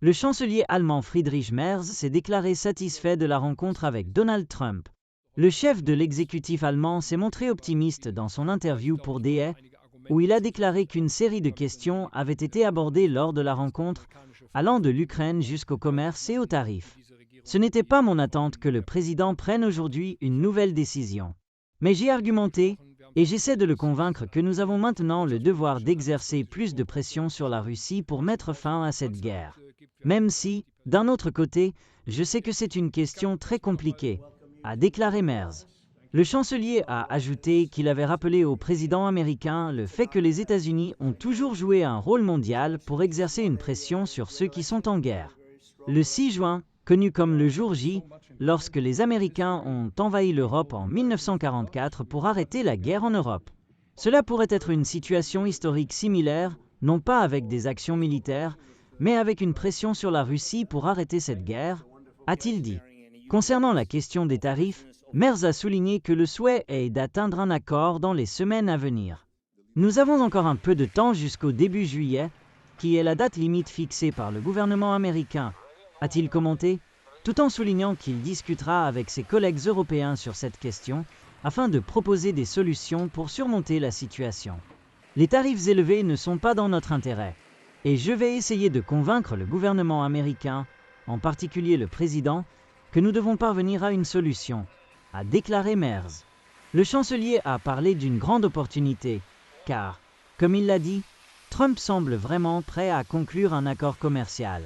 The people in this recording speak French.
Le chancelier allemand Friedrich Merz s'est déclaré satisfait de la rencontre avec Donald Trump. Le chef de l'exécutif allemand s'est montré optimiste dans son interview pour Die, où il a déclaré qu'une série de questions avaient été abordées lors de la rencontre, allant de l'Ukraine jusqu'au commerce et aux tarifs. Ce n'était pas mon attente que le président prenne aujourd'hui une nouvelle décision. Mais j'ai argumenté, et j'essaie de le convaincre que nous avons maintenant le devoir d'exercer plus de pression sur la Russie pour mettre fin à cette guerre. Même si, d'un autre côté, je sais que c'est une question très compliquée, a déclaré Merz. Le chancelier a ajouté qu'il avait rappelé au président américain le fait que les États-Unis ont toujours joué un rôle mondial pour exercer une pression sur ceux qui sont en guerre. Le 6 juin, connu comme le jour J, lorsque les Américains ont envahi l'Europe en 1944 pour arrêter la guerre en Europe. Cela pourrait être une situation historique similaire, non pas avec des actions militaires, mais avec une pression sur la Russie pour arrêter cette guerre, a-t-il dit. Concernant la question des tarifs, Merz a souligné que le souhait est d'atteindre un accord dans les semaines à venir. Nous avons encore un peu de temps jusqu'au début juillet, qui est la date limite fixée par le gouvernement américain, a-t-il commenté, tout en soulignant qu'il discutera avec ses collègues européens sur cette question, afin de proposer des solutions pour surmonter la situation. Les tarifs élevés ne sont pas dans notre intérêt, et je vais essayer de convaincre le gouvernement américain, en particulier le président, que nous devons parvenir à une solution, a déclaré Merz. Le chancelier a parlé d'une grande opportunité, car, comme il l'a dit, Trump semble vraiment prêt à conclure un accord commercial.